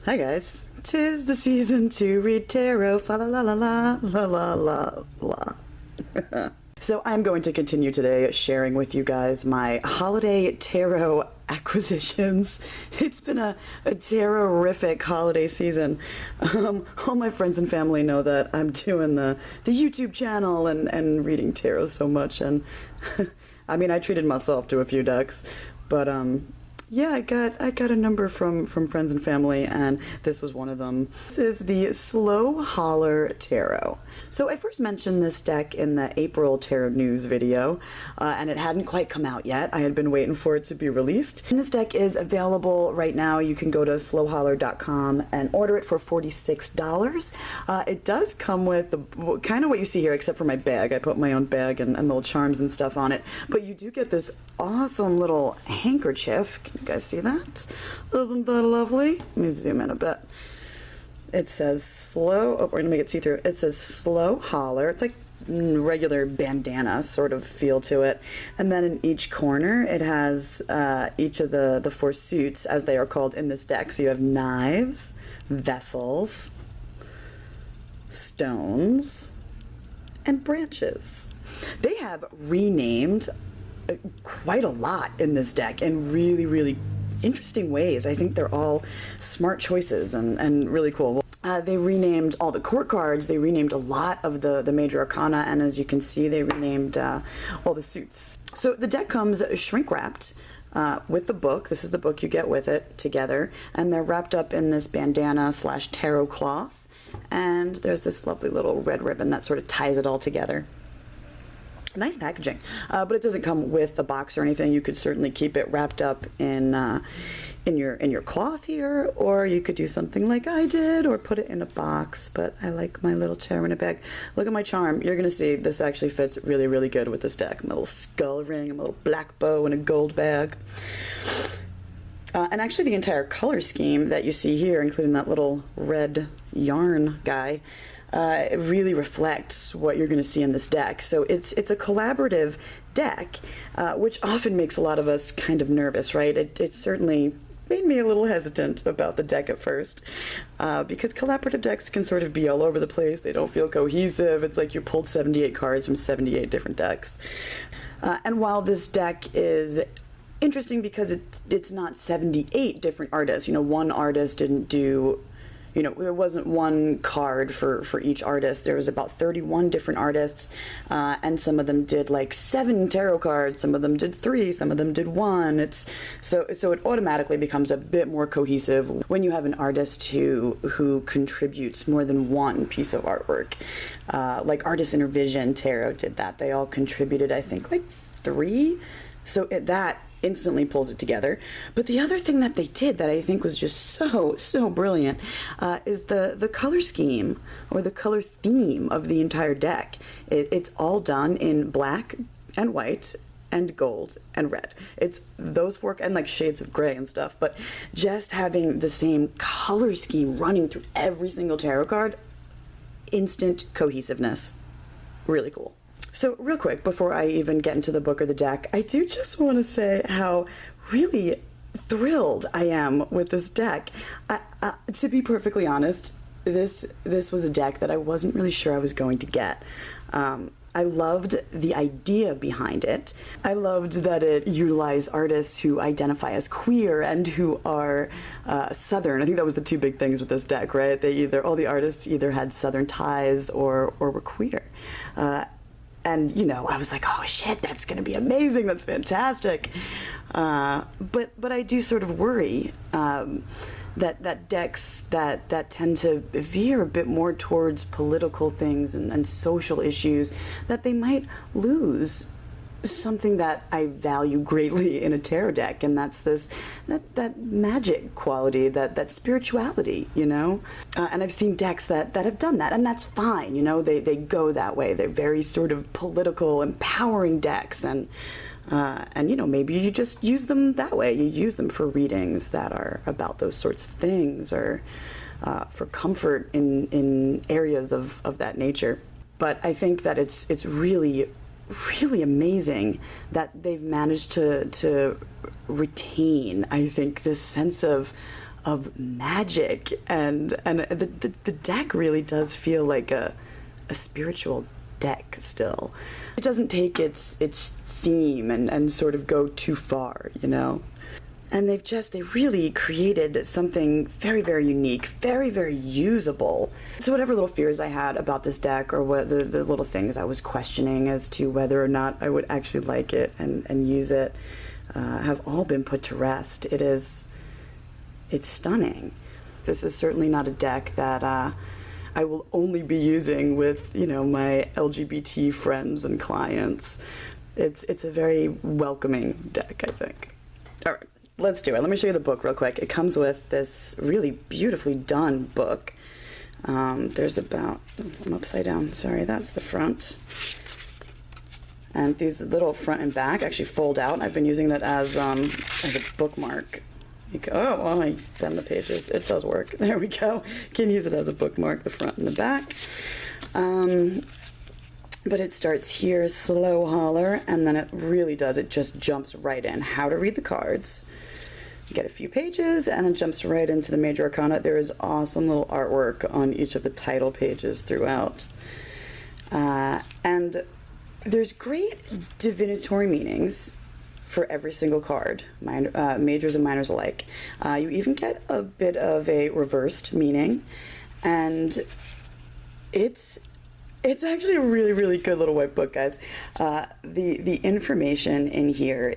Hi guys, 'tis the season to read tarot, fa la la la la la la la la. So I'm going to continue today sharing with you guys my holiday tarot acquisitions. It's been a tarot-rific holiday season. All my friends and family know that I'm doing the YouTube channel and reading tarot so much, and I mean, I treated myself to a few decks, but yeah, I got a number from friends and family, and this was one of them. This is the Slow Holler Tarot. So I first mentioned this deck in the April Tarot News video, and it hadn't quite come out yet. I had been waiting for it to be released. And this deck is available right now. You can go to slowholler.com and order it for $46. It does come with kind of what you see here, except for my bag. I put my own bag and little charms and stuff on it. But you do get this awesome little handkerchief. Can you guys see that? Isn't that lovely? Let me zoom in a bit. It says slow, oh, we're gonna make it see-through. It says Slow Holler. It's like regular bandana sort of feel to it. And then in each corner, it has each of the four suits, as they are called in this deck. So you have knives, vessels, stones, and branches. They have renamed quite a lot in this deck in really, really interesting ways. I think they're all smart choices and really cool. They renamed all the court cards, they renamed a lot of the major arcana, and as you can see, they renamed all the suits. So the deck comes shrink wrapped with the book. This is the book you get with it together, and they're wrapped up in this bandana / tarot cloth, and there's this lovely little red ribbon that sort of ties it all together. Nice packaging, but it doesn't come with a box or anything. You could certainly keep it wrapped up in your cloth here, or you could do something like I did, or put it in a box. But I like my little charm in a bag. Look at my charm. You're gonna see this actually fits really, really good with this deck. My little skull ring, a little black bow, and a gold bag. And actually, the entire color scheme that you see here, including that little red yarn guy, it really reflects what you're going to see in this deck. So it's a collaborative deck, which often makes a lot of us kind of nervous, right? It certainly made me a little hesitant about the deck at first, because collaborative decks can sort of be all over the place. They don't feel cohesive. It's like you pulled 78 cards from 78 different decks. And while this deck is interesting because it's not 78 different artists, you know, one artist didn't do, you know, there wasn't one card for each artist. There was about 31 different artists, and some of them did like 7 tarot cards, some of them did 3, some of them did 1. So it automatically becomes a bit more cohesive when you have an artist who contributes more than one piece of artwork. Like Artist Inner Vision Tarot did that. They all contributed, I think, like 3. So that instantly pulls it together. But the other thing that they did that I think was just so brilliant is the color scheme, or the color theme of the entire deck. It's all done in black and white and gold and red. It's those 4, and like shades of gray and stuff, but just having the same color scheme running through every single tarot card, instant cohesiveness. Really cool. So real quick, before I even get into the book or the deck, I do just want to say how really thrilled I am with this deck. To be perfectly honest, this was a deck that I wasn't really sure I was going to get. I loved the idea behind it. I loved that it utilized artists who identify as queer and who are Southern. I think that was the 2 big things with this deck, right? All the artists either had Southern ties or were queer. And, you know, I was like, oh shit, that's going to be amazing. That's fantastic. But I do sort of worry that decks that tend to veer a bit more towards political things and social issues, that they might lose something that I value greatly in a tarot deck, and that's that magic quality, that spirituality, you know. And I've seen decks that have done that, and that's fine, you know. They go that way. They're very sort of political, empowering decks, and you know, maybe you just use them that way. You use them for readings that are about those sorts of things, or for comfort in areas of that nature. But I think that it's really amazing that they've managed to retain, I think, this sense of of magic, and the deck really does feel like a spiritual deck still. It doesn't take its theme and sort of go too far, you know? And they really created something very, very unique, very, very usable. So whatever little fears I had about this deck, or what the little things I was questioning as to whether or not I would actually like it and use it, have all been put to rest. It's stunning. This is certainly not a deck that I will only be using with, you know, my LGBT friends and clients. It's a very welcoming deck, I think. All right. Let's do it. Let me show you the book real quick. It comes with this really beautifully done book. There's about, I'm upside down, sorry, that's the front. And these little front and back actually fold out. I've been using that as a bookmark. Oh, well, I bend the pages. It does work. There we go. You can use it as a bookmark, the front and the back. But it starts here, Slow Holler, and then it really does. It just jumps right in. How to read the cards. You get a few pages, and then jumps right into the major arcana. There is awesome little artwork on each of the title pages throughout. And there's great divinatory meanings for every single card, majors and minors alike. You even get a bit of a reversed meaning, and it's actually a really, really good little white book, guys. The information in here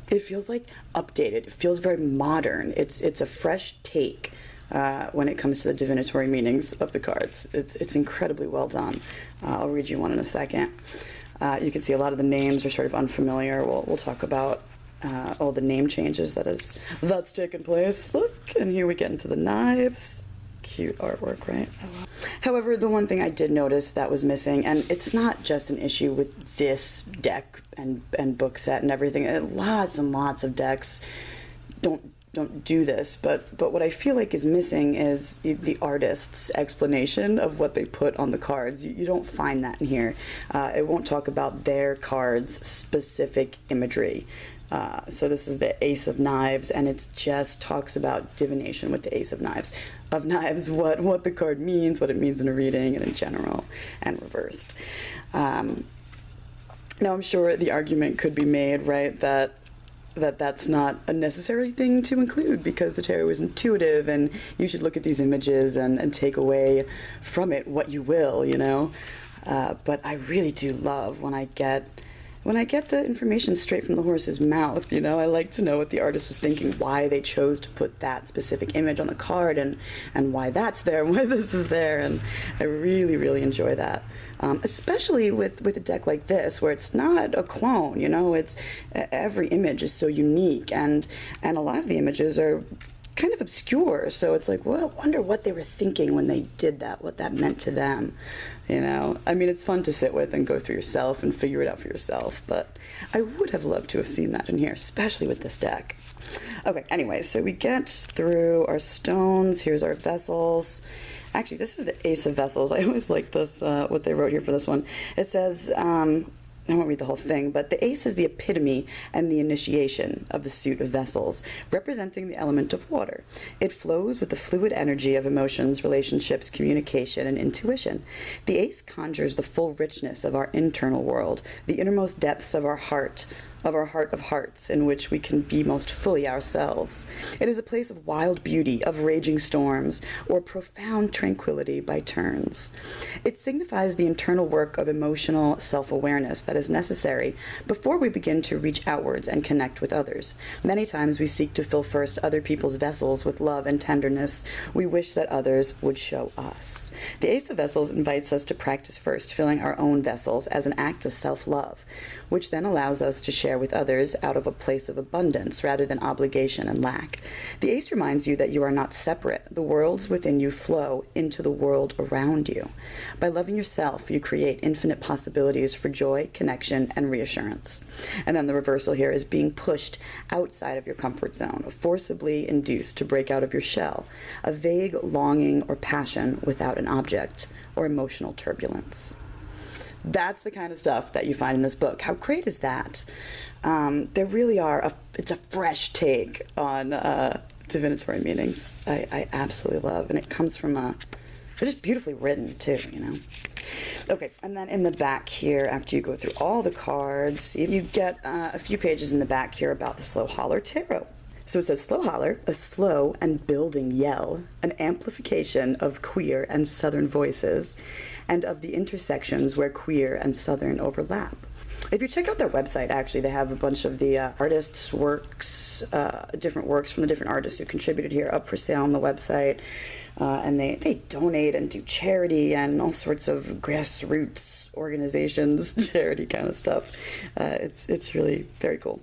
it feels like updated. It feels very modern. It's a fresh take when it comes to the divinatory meanings of the cards. It's incredibly well done. I'll read you one in a second. You can see a lot of the names are sort of unfamiliar. We'll talk about all the name changes that's taken place. Look, and here we get into the knives. Cute artwork, right? However, the one thing I did notice that was missing, and it's not just an issue with this deck and book set and everything. Lots and lots of decks don't do this, but what I feel like is missing is the artist's explanation of what they put on the cards. You don't find that in here. It won't talk about their cards' specific imagery. So this is the Ace of Knives, and it just talks about divination with the Ace of Knives. What the card means, what it means in a reading, and in general, and reversed. Now, I'm sure the argument could be made, right, that's not a necessary thing to include because the tarot is intuitive, and you should look at these images and take away from it what you will, you know. But I really do love when I get the information straight from the horse's mouth, you know. I like to know what the artist was thinking, why they chose to put that specific image on the card, and why that's there, and why this is there, and I really, really enjoy that. Especially with a deck like this, where it's not a clone, you know, every image is so unique, and a lot of the images are kind of obscure, so it's like, well, I wonder what they were thinking when they did that, what that meant to them, you know. I mean, it's fun to sit with and go through yourself and figure it out for yourself, but I would have loved to have seen that in here, especially with this deck. Okay, anyway, so we get through our stones. Here's our vessels. Actually, this is the Ace of Vessels. I always like this, what they wrote here for this one. It says, I won't read the whole thing, but the ace is the epitome and the initiation of the suit of vessels, representing the element of water. It flows with the fluid energy of emotions, relationships, communication, and intuition. The ace conjures the full richness of our internal world, the innermost depths of our heart of hearts, in which we can be most fully ourselves. It is a place of wild beauty, of raging storms, or profound tranquility by turns. It signifies the internal work of emotional self-awareness that is necessary before we begin to reach outwards and connect with others. Many times we seek to fill first other people's vessels with love and tenderness we wish that others would show us. The Ace of Vessels invites us to practice first filling our own vessels as an act of self-love, which then allows us to share with others out of a place of abundance rather than obligation and lack. The Ace reminds you that you are not separate. The worlds within you flow into the world around you. By loving yourself, you create infinite possibilities for joy, connection, and reassurance. And then the reversal here is being pushed outside of your comfort zone, forcibly induced to break out of your shell, a vague longing or passion without an object, or emotional turbulence. That's the kind of stuff that you find in this book. How great is that? There really are, it's a fresh take on divinatory meanings I absolutely love, and it comes from they're just beautifully written too, you know. Okay, and then in the back here, after you go through all the cards, you get a few pages in the back here about the Slow Holler Tarot. So it says, Slow Holler, a slow and building yell, an amplification of queer and Southern voices, and of the intersections where queer and Southern overlap. If you check out their website, actually, they have a bunch of the artists' works, different works from the different artists who contributed here up for sale on the website. And they donate and do charity and all sorts of grassroots organizations, charity kind of stuff. It's really very cool.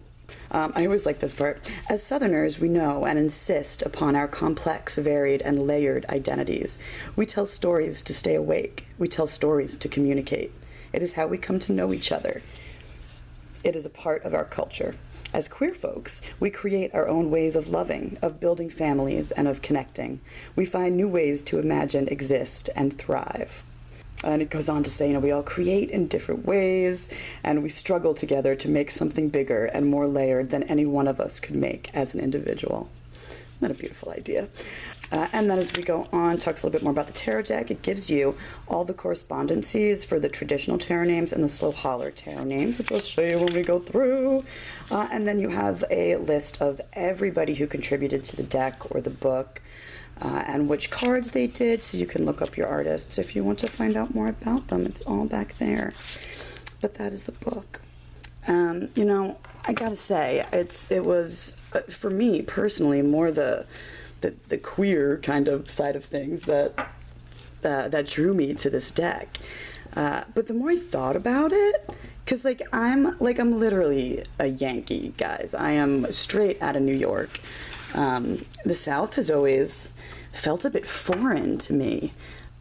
I always like this part. As Southerners, we know and insist upon our complex, varied, and layered identities. We tell stories to stay awake. We tell stories to communicate. It is how we come to know each other. It is a part of our culture. As queer folks, we create our own ways of loving, of building families, and of connecting. We find new ways to imagine, exist, and thrive. And it goes on to say, you know, we all create in different ways, and we struggle together to make something bigger and more layered than any one of us could make as an individual. Isn't that a beautiful idea? And then as we go on, talks a little bit more about the tarot deck. It gives you all the correspondences for the traditional tarot names and the Slow Holler tarot names, which I'll show you when we go through. And then you have a list of everybody who contributed to the deck or the book, and which cards they did, so you can look up your artists if you want to find out more about them. It's all back there. But that is the book. You know, I gotta say, it was for me personally more the queer kind of side of things that drew me to this deck. But the more I thought about it, because I'm literally a Yankee, guys. I am straight out of New York. The South has always felt a bit foreign to me,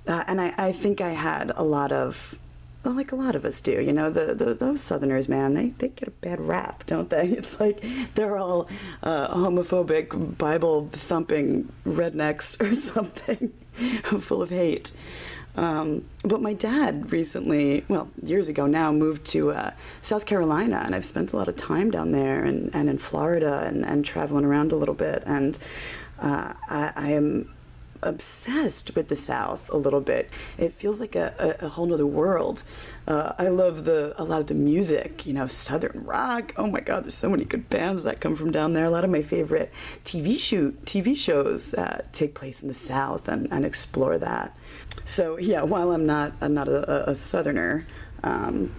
and I think I had a lot of, like a lot of us do, you know, those Southerners, man, they get a bad rap, don't they? It's like they're all homophobic, Bible-thumping rednecks or something, full of hate. But my dad recently, well, years ago now, moved to South Carolina, and I've spent a lot of time down there and in Florida and traveling around a little bit, and I am obsessed with the South a little bit. It feels like a whole nother world. I love a lot of the music, you know, Southern rock. Oh my God, there's so many good bands that come from down there. A lot of my favorite TV shows take place in the South and explore that. So yeah, while I'm not a Southerner, I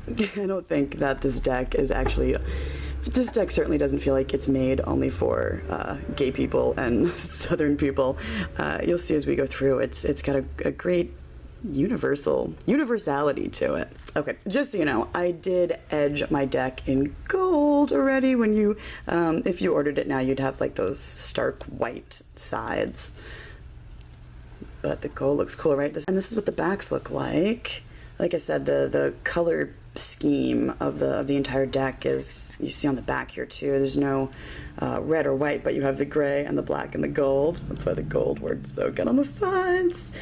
don't think that this deck is actually. This deck certainly doesn't feel like it's made only for gay people and Southern people. You'll see as we go through, it's got a great universality to it. Okay, just so you know, I did edge my deck in gold already. When you, if you ordered it now, you'd have like those stark white sides. But the gold looks cool, right? And this is what the backs look like. Like I said, the color scheme of the entire deck is, you see on the back here too, there's no red or white, but you have the gray and the black and the gold. That's why the gold works so good on the sides.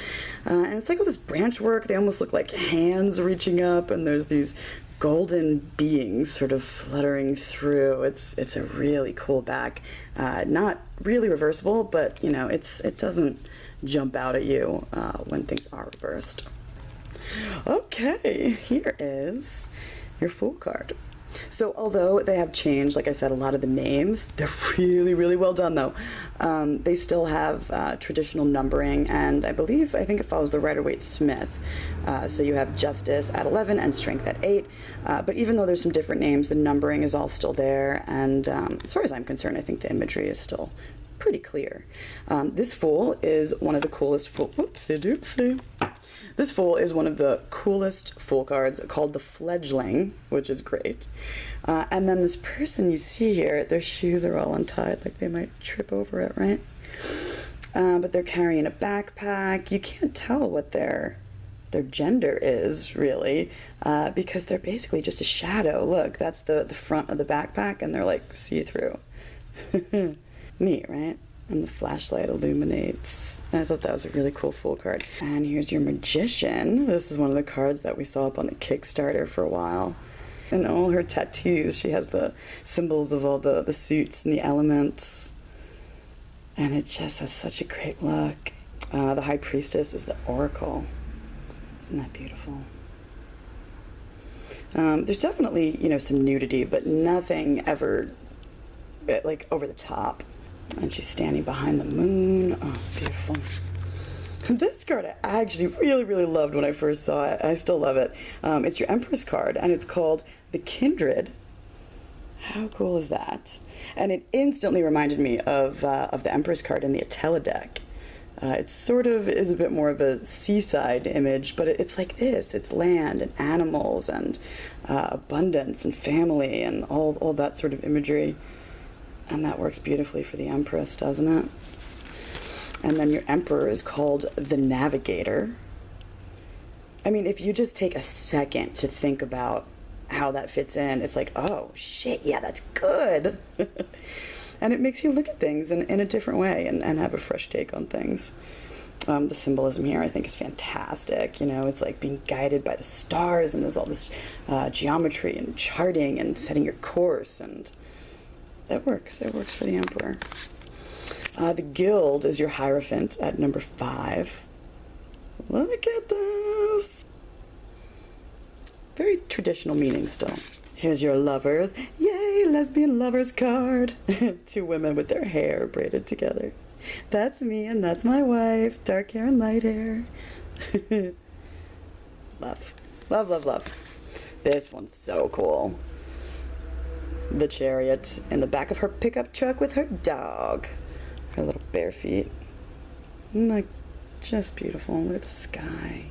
And it's like all this branch work, they almost look like hands reaching up, and there's these golden beings sort of fluttering through. It's a really cool back. Not really reversible, but you know, it doesn't jump out at you when things are reversed. Okay, here is your Fool card. So although they have changed, like I said, a lot of the names, they're really, really well done though. They still have traditional numbering, and I think it follows the Rider-Waite-Smith. So you have Justice at 11 and Strength at 8. But even though there's some different names, the numbering is all still there. And as far as I'm concerned, I think the imagery is still pretty clear. This Fool is one of the coolest Whoopsie-doopsie. This Fool is one of the coolest Fool cards, called the Fledgling, which is great. And then this person you see here, their shoes are all untied, like they might trip over it, right? But they're carrying a backpack. You can't tell what their gender is, really, because they're basically just a shadow. Look, that's the front of the backpack, and they're like see-through. Neat, right? And the flashlight illuminates. I thought that was a really cool Fool card. And here's your Magician. This is one of the cards that we saw up on the Kickstarter for a while. And all her tattoos, she has the symbols of all the suits and the elements. And it just has such a great look. The High Priestess is the Oracle. Isn't that beautiful? There's definitely, you know, some nudity, but nothing ever like over the top. And she's standing behind the moon. Oh, beautiful. This card I actually really, really loved when I first saw it. I still love it. It's your Empress card, and it's called the Kindred. How cool is that? And it instantly reminded me of the Empress card in the Atella deck. It sort of is a bit more of a seaside image, but it's like this. It's land and animals and abundance and family and all that sort of imagery. And that works beautifully for the Empress, doesn't it? And then your Emperor is called the Navigator. I mean, if you just take a second to think about how that fits in, it's like, oh, shit, yeah, that's good. And it makes you look at things in a different way and have a fresh take on things. The symbolism here, I think, is fantastic. You know, it's like being guided by the stars, and there's all this geometry and charting and setting your course, and it works. It works for the Emperor. The Guild is your Hierophant at number 5. Look at this. Very traditional meaning still. Here's your Lovers. Yay, lesbian lovers card. 2 women with their hair braided together. That's me and that's my wife. Dark hair and light hair. Love. Love, love, love. This one's so cool. The Chariot in the back of her pickup truck with her dog. Her little bare feet. Like, just beautiful. Look at the sky.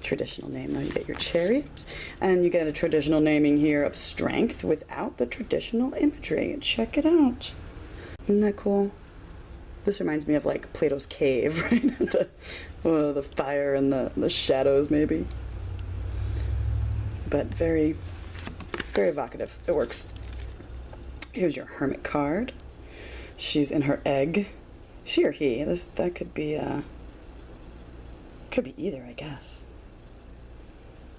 Traditional name, though. You get your Chariot, and you get a traditional naming here of Strength without the traditional imagery. Check it out. Isn't that cool? This reminds me of, like, Plato's cave, right? the fire and the shadows, maybe. But very, very evocative. It works. Here's your Hermit card. She's in her egg. She or he. That could be either, I guess.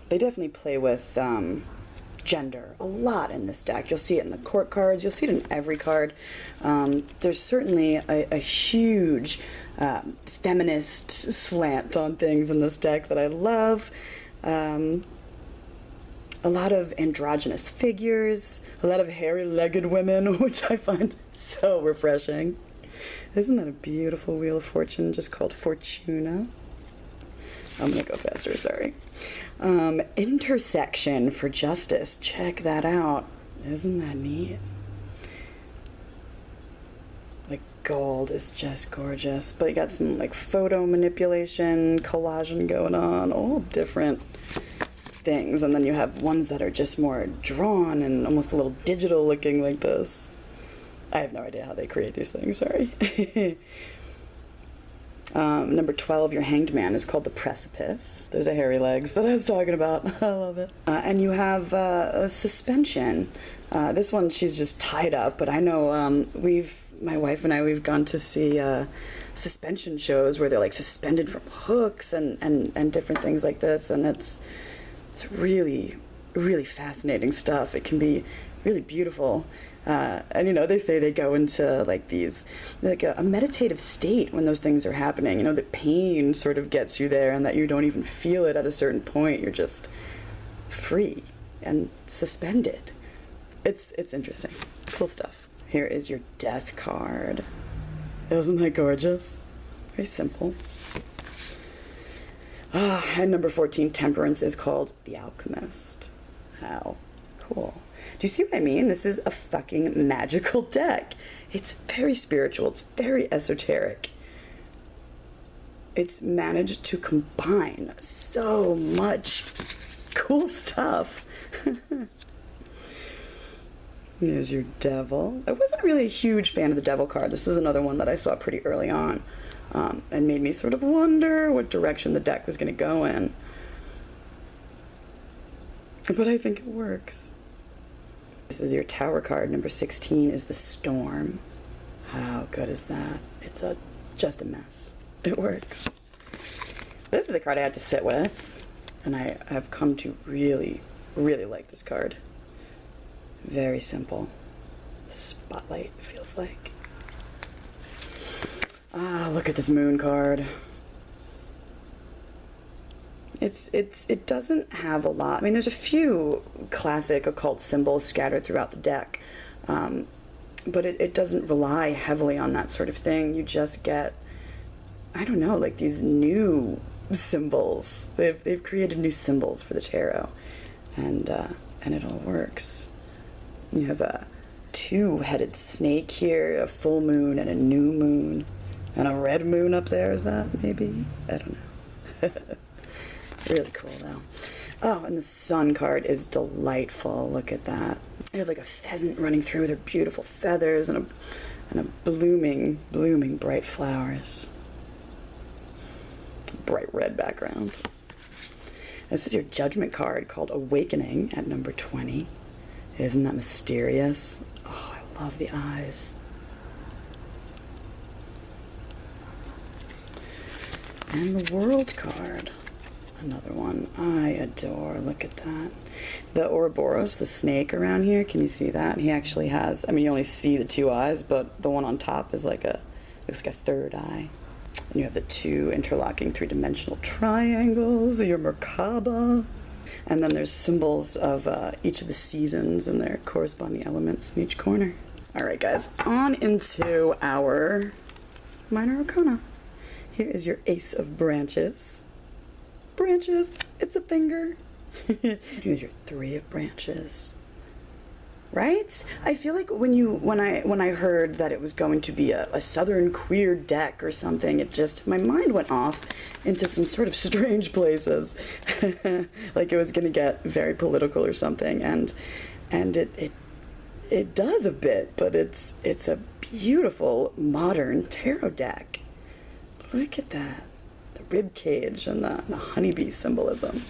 They definitely play with gender a lot in this deck. You'll see it in the court cards. You'll see it in every card. There's certainly a huge feminist slant on things in this deck that I love. A lot of androgynous figures, a lot of hairy-legged women, which I find so refreshing. Isn't that a beautiful Wheel of Fortune just called Fortuna? I'm gonna go faster, sorry. Intersection for Justice. Check that out. Isn't that neat? Like, gold is just gorgeous. But you got some, like, photo manipulation, collaging going on, all different things. And then you have ones that are just more drawn and almost a little digital looking like this. I have no idea how they create these things, sorry. Number 12, your Hanged Man, is called the Precipice. There's a hairy legs that I was talking about. I love it. And you have a Suspension. This one, she's just tied up, but I know my wife and I, we've gone to see suspension shows where they're like suspended from hooks and different things like this, and it's really, really fascinating stuff. It can be really beautiful. And, you know, they say they go into, like, these, like, a meditative state when those things are happening. You know, the pain sort of gets you there, and that you don't even feel it at a certain point. You're just free and suspended. It's interesting. Cool stuff. Here is your Death card. Isn't that gorgeous? Very simple. And number 14, Temperance, is called the Alchemist. How cool. Do you see what I mean? This is a fucking magical deck. It's very spiritual. It's very esoteric. It's managed to combine so much cool stuff. There's your Devil. I wasn't really a huge fan of the Devil card. This is another one that I saw pretty early on, and made me sort of wonder what direction the deck was going to go in. But I think it works. This is your Tower card. Number 16 is the Storm. How good is that? It's just a mess. It works. This is a card I had to sit with, and I have come to really, really like this card. Very simple. Spotlight, it feels like. Ah, look at this moon card. It doesn't have a lot. I mean, there's a few classic occult symbols scattered throughout the deck, but it doesn't rely heavily on that sort of thing. You just get, I don't know, like these new symbols. They've created new symbols for the tarot, and it all works. You have a two-headed snake here, a full moon and a new moon, and a red moon up there. Is that maybe? I don't know. Really cool though. Oh, and the sun card is delightful. Look at that. I have like a pheasant running through with her beautiful feathers and a blooming bright flowers. Bright red background. This is your judgment card called Awakening at number 20. Isn't that mysterious? Oh, I love the eyes. And the World card. Another one I adore. Look at that. The Ouroboros, the snake around here, can you see that? He actually has, I mean, you only see the two eyes, but the one on top is like looks like a third eye. And you have the two interlocking three-dimensional triangles, your Merkaba. And then there's symbols of each of the seasons and their corresponding elements in each corner. All right, guys, on into our Minor Arcana. Here is your Ace of Branches. Branches, it's a finger. Here's your Three of Branches. Right? I feel like when I heard that it was going to be a Southern queer deck or something, it just, my mind went off into some sort of strange places. Like it was gonna get very political or something, and it does a bit, but it's a beautiful modern tarot deck. Look at that. The rib cage and the honeybee symbolism.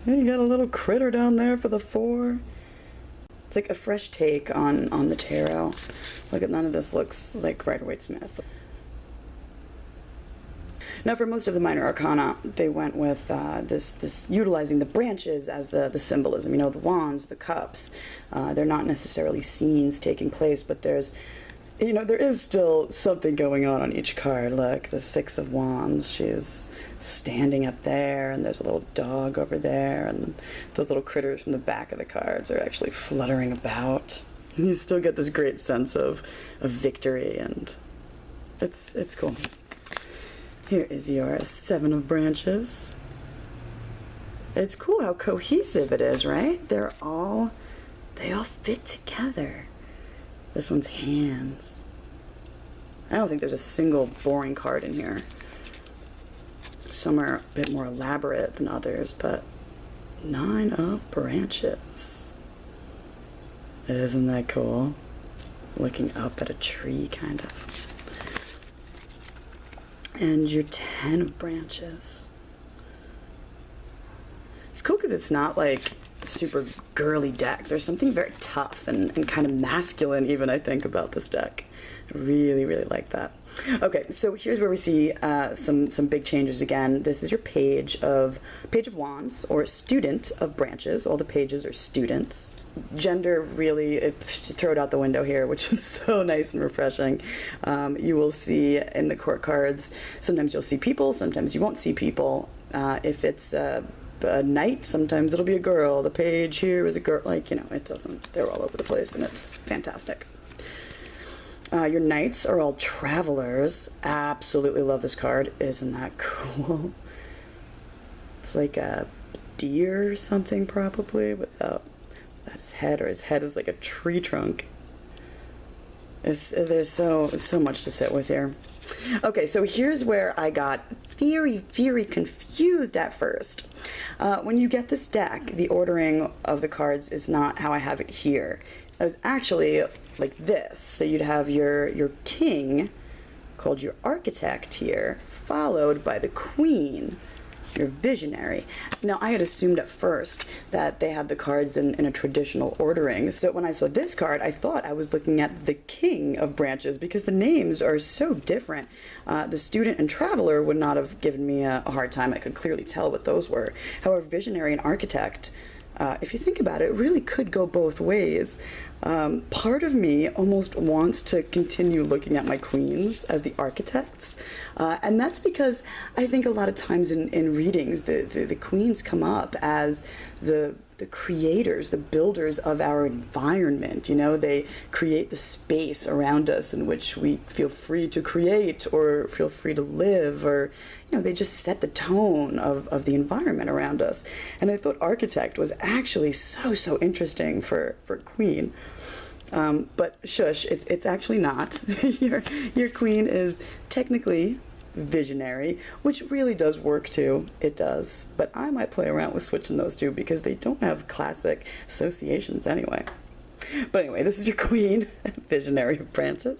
And you got a little critter down there for the 4. It's like a fresh take on the tarot. Look at, none of this looks like Rider-Waite-Smith. Now, for most of the Minor Arcana, they went with this utilizing the branches as the symbolism. You know, the wands, the cups. They're not necessarily scenes taking place, but there's, you know, there is still something going on each card. Look, the 6 of Wands, she's standing up there, and there's a little dog over there, and those little critters from the back of the cards are actually fluttering about. And you still get this great sense of victory, and it's cool. Here is your 7 of Branches. It's cool how cohesive it is, right? They all fit together. This one's hands. I don't think there's a single boring card in here. Some are a bit more elaborate than others, but 9 of Branches. Isn't that cool? Looking up at a tree, kind of. And your 10 of Branches. It's cool because it's not like super girly deck. There's something very tough and kind of masculine even, I think, about this deck. I really, really like that. Okay, so here's where we see some big changes again. This is your Page of Wands, or Student of Branches. All the pages are students. Gender, really, throw it out the window here, which is so nice and refreshing. You will see in the court cards, sometimes you'll see people, sometimes you won't see people. If it's a knight, sometimes it'll be a girl. The page here is a girl. Like, you know, it doesn't, they're all over the place, and it's fantastic. Your knights are all travelers. Absolutely love this card. Isn't that cool? It's like a deer or something, probably, without his head, or his head is like a tree trunk. There's so much to sit with here. Okay, so here's where I got very confused at first. When you get this deck, the ordering of the cards is not how I have it here. It's actually like this. So you'd have your king, called your architect here, followed by the queen, your visionary. Now, I had assumed at first that they had the cards in a traditional ordering. So when I saw this card, I thought I was looking at the King of Branches, because the names are so different. The student and traveler would not have given me a hard time. I could clearly tell what those were. However, visionary and architect, if you think about it, really could go both ways. Part of me almost wants to continue looking at my queens as the architects. And that's because I think a lot of times in readings, the queens come up as the creators, the builders of our environment. You know, they create the space around us in which we feel free to create or feel free to live, or, you know, they just set the tone of the environment around us. And I thought architect was actually so interesting for queen. But shush, it's actually not. Your queen is technically visionary, which really does work too. It does. But I might play around with switching those two because they don't have classic associations anyway. But anyway, this is your queen, visionary of branches.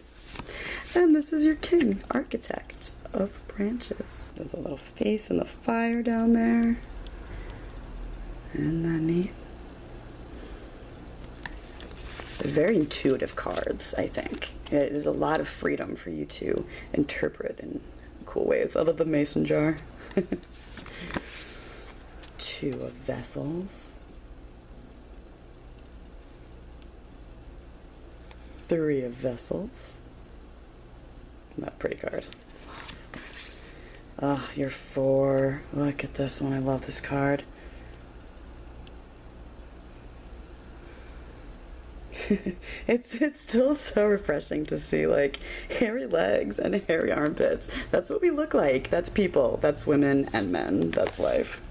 And this is your king, architect of branches. There's a little face in the fire down there. Isn't that neat? They're very intuitive cards, I think. There's a lot of freedom for you to interpret in cool ways, other than the mason jar. 2 of vessels. 3 of vessels. Isn't that a pretty card? Oh, your 4. Look at this one. I love this card. It's still so refreshing to see, like, hairy legs and hairy armpits. That's what we look like. That's people. That's women and men. That's life.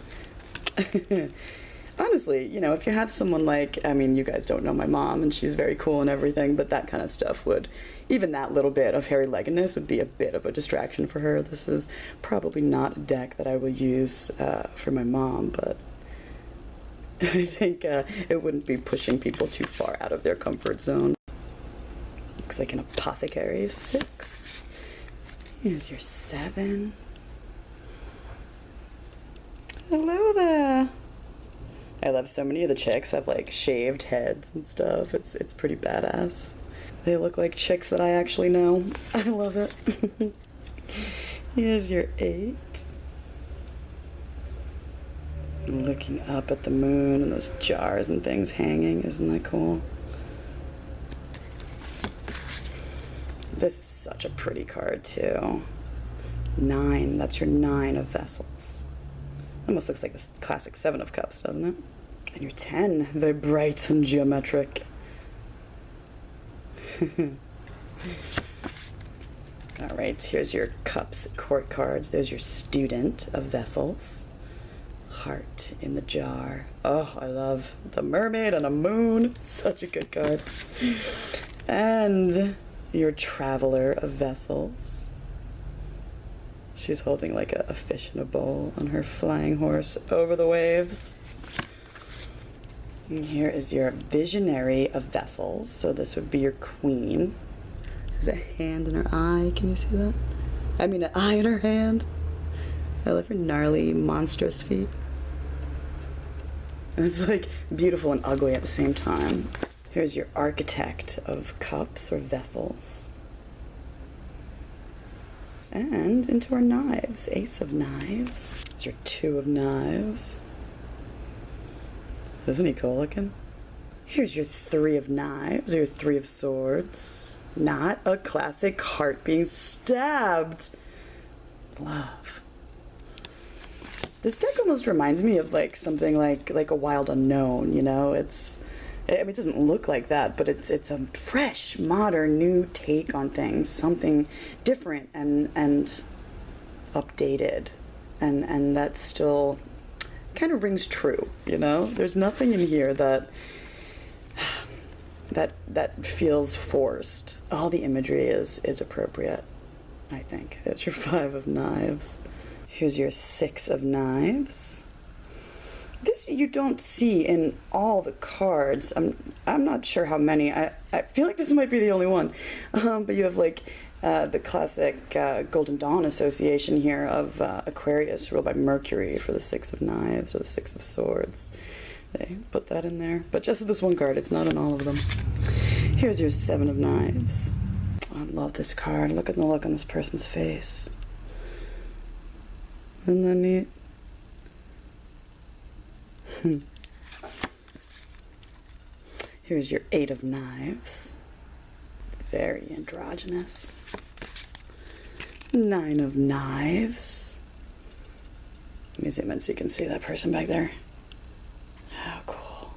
Honestly, you know, if you have someone like, I mean, you guys don't know my mom, and she's very cool and everything, but that kind of stuff would, even that little bit of hairy leggedness would be a bit of a distraction for her. This is probably not a deck that I will use for my mom, but I think it wouldn't be pushing people too far out of their comfort zone. Looks like an apothecary. 6. Here's your 7. Hello there. I love so many of the chicks have like shaved heads and stuff. It's pretty badass. They look like chicks that I actually know. I love it. Here's your 8. Looking up at the moon and those jars and things hanging. Isn't that cool? This is such a pretty card too. 9. That's your 9 of vessels. Almost looks like the classic 7 of cups, doesn't it? And your 10. Very bright and geometric. Alright, here's your cups, court cards. There's your student of vessels. Heart in the jar. Oh, I love. It's a mermaid and a moon. Such a good card. And your traveler of vessels. She's holding like a fish in a bowl on her flying horse over the waves. And here is your visionary of vessels. So this would be your queen. There's a hand in her eye. Can you see that? I mean, an eye in her hand. I love her gnarly, monstrous feet. And it's like beautiful and ugly at the same time. Here's your architect of cups or vessels. And into our knives. Ace of knives. It's your 2 of knives. Isn't he cool looking? Here's your 3 of knives, or your 3 of swords. Not a classic heart being stabbed. Love. This deck almost reminds me of like something like a Wild Unknown, you know? I mean, it doesn't look like that, but it's a fresh, modern, new take on things, something different and updated, and that still kind of rings true, you know? There's nothing in here that feels forced. All the imagery is appropriate, I think. There's your 5 of knives. Here's your 6 of knives. This you don't see in all the cards. I'm not sure how many. I feel like this might be the only one. But you have like the classic Golden Dawn association here of Aquarius ruled by Mercury for the 6 of knives or the 6 of swords. They put that in there. But just this one card. It's not in all of them. Here's your 7 of knives. Oh, I love this card. Look at the look on this person's face. Isn't that neat? Here's your Eight of Knives. Very androgynous. Nine of Knives. Let me zoom in so you can see that person back there. How cool.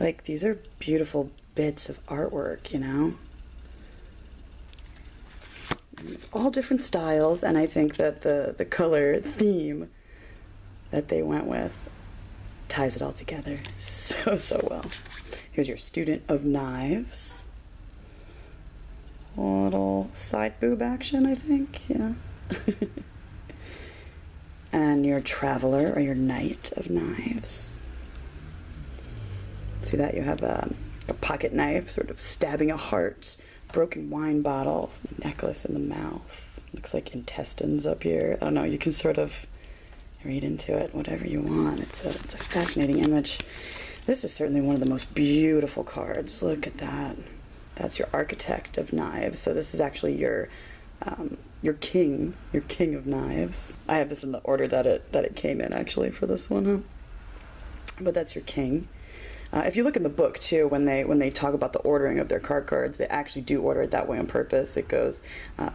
Like, these are beautiful bits of artwork, you know? All different styles, and I think that the color theme that they went with ties it all together so well. Here's your Student of Knives. A little side boob action, I think, yeah. And your Traveler, or your Knight of Knives. See that? You have a pocket knife sort of stabbing a heart, broken wine bottle, necklace in the mouth. Looks like intestines up here. I don't know, you can sort of read into it whatever you want. It's a fascinating image. This is certainly one of the most beautiful cards. Look at that. That's your Architect of Knives. So this is actually your king of knives. I have this in the order that it came in actually for this one, huh? But that's your king. If you look in the book too, when they talk about the ordering of their card cards, they actually do order it that way on purpose. It goes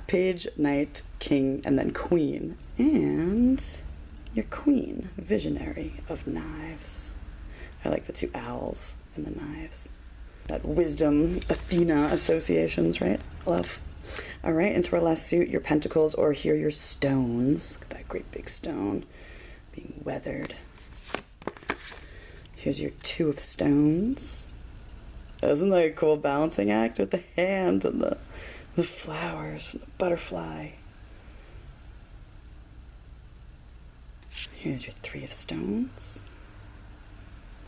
page, knight, king, and then queen. And your queen, Visionary of Knives. I like the two owls and the knives. That wisdom, Athena associations, right? Love. All right, into our last suit, your pentacles, or here your stones. Look at that great big stone being weathered. Here's your Two of Stones. Isn't that a cool balancing act with the hand and the flowers, and the butterfly? Here's your Three of Stones.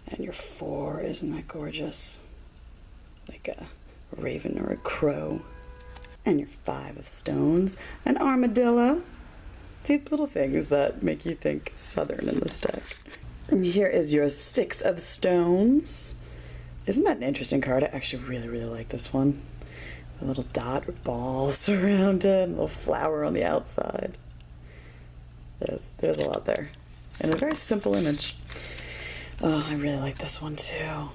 And your Four, isn't that gorgeous? Like a raven or a crow. And your Five of Stones, an armadillo. See, it's little things that make you think Southern in this deck. And here is your Six of Stones. Isn't that an interesting card? I actually really like this one. A little dot with balls around it, a little flower on the outside. There's a lot there. And a very simple image. Oh, I really like this one too.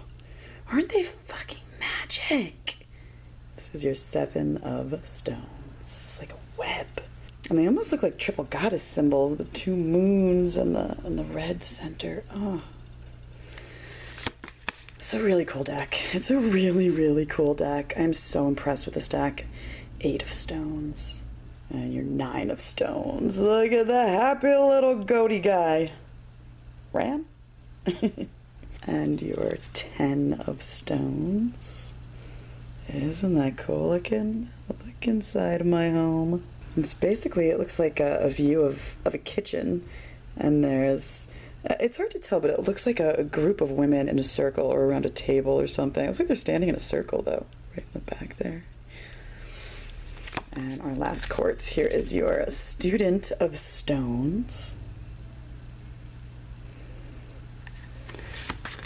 Aren't they fucking magic? This is your Seven of Stones. It's like a web. And they almost look like triple goddess symbols, the two moons and the red center. Oh. It's a really cool deck. It's a really cool deck. I'm so impressed with this deck. Eight of Stones. And your Nine of Stones. Look at that happy little goatee guy. Ram? And your Ten of Stones. Isn't that cool looking? Look inside my home. It's basically, it looks like a view of a kitchen, and there's, it's hard to tell, but it looks like a group of women in a circle or around a table or something. It looks like they're standing in a circle though, right in the back there. And our last quartz here is your Student of Stones.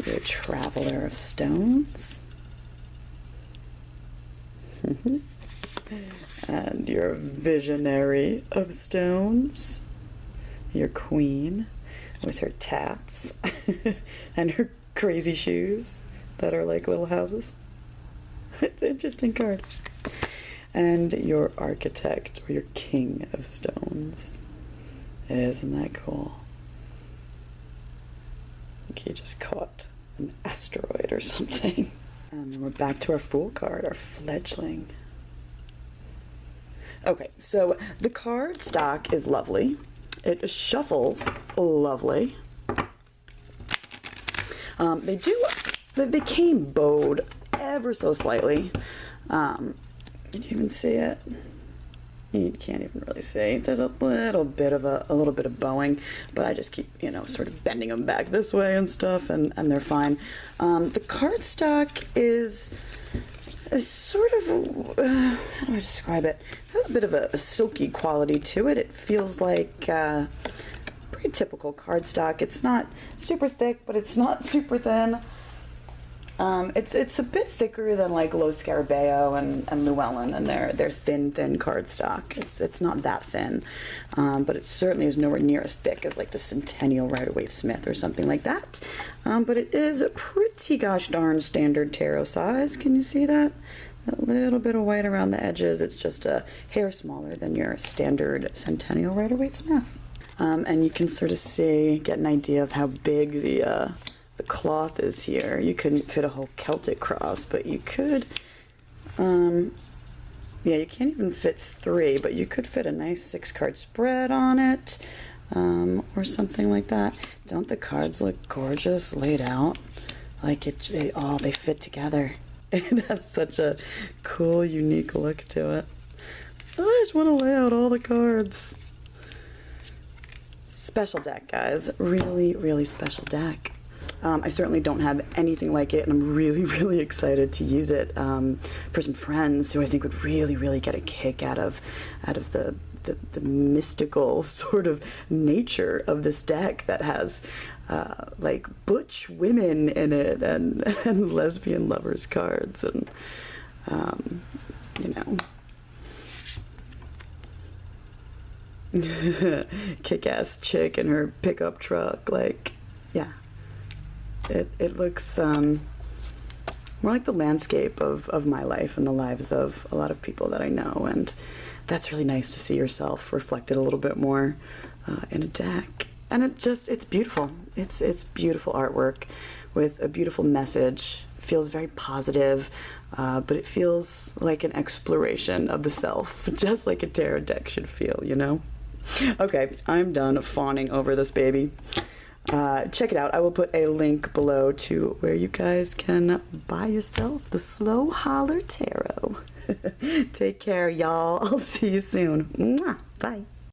Your Traveler of Stones. And your Visionary of Stones. Your Queen with her tats and her crazy shoes that are like little houses. It's an interesting card. And your Architect, or your King of Stones. Isn't that cool? Like he just caught an asteroid or something. And then we're back to our Fool card, our fledgling. Okay, so the card stock is lovely. It shuffles lovely. They came bowed ever so slightly. Can you even see it? You can't even really see. There's a little bit of bowing, but I just keep, sort of bending them back this way and stuff, and they're fine. The cardstock is sort of, how do I describe it? It has a bit of a silky quality to it. It feels like pretty typical cardstock. It's not super thick, but it's not super thin. It's a bit thicker than like Lo Scarabeo and Llewellyn, and they're thin cardstock. It's not that thin, but it certainly is nowhere near as thick as like the Centennial Rider-Waite-Smith or something like that. But it is a pretty gosh darn standard tarot size. Can you see that? A little bit of white around the edges. It's just a hair smaller than your standard Centennial Rider-Waite-Smith. And you can sort of get an idea of how big the cloth is here. You couldn't fit a whole Celtic cross, but you could, yeah, you can't even fit 3, but you could fit a nice 6-card spread on it, or something like that. Don't the cards look gorgeous laid out? Like they fit together. It has such a cool, unique look to it. I just want to lay out all the cards. Special deck, guys. Really, really special deck. I certainly don't have anything like it, and I'm really, really excited to use it for some friends who I think would really, really get a kick out of the mystical sort of nature of this deck that has like butch women in it and lesbian lovers cards and kick-ass chick in her pickup truck. Like, yeah. It looks more like the landscape of my life and the lives of a lot of people that I know, and that's really nice to see yourself reflected a little bit more in a deck. And it's beautiful. It's beautiful artwork with a beautiful message. It feels very positive, but it feels like an exploration of the self, just like a tarot deck should feel, you know? Okay, I'm done fawning over this baby. Check it out. I will put a link below to where you guys can buy yourself the Slow Holler Tarot. Take care, y'all. I'll see you soon. Mwah. Bye.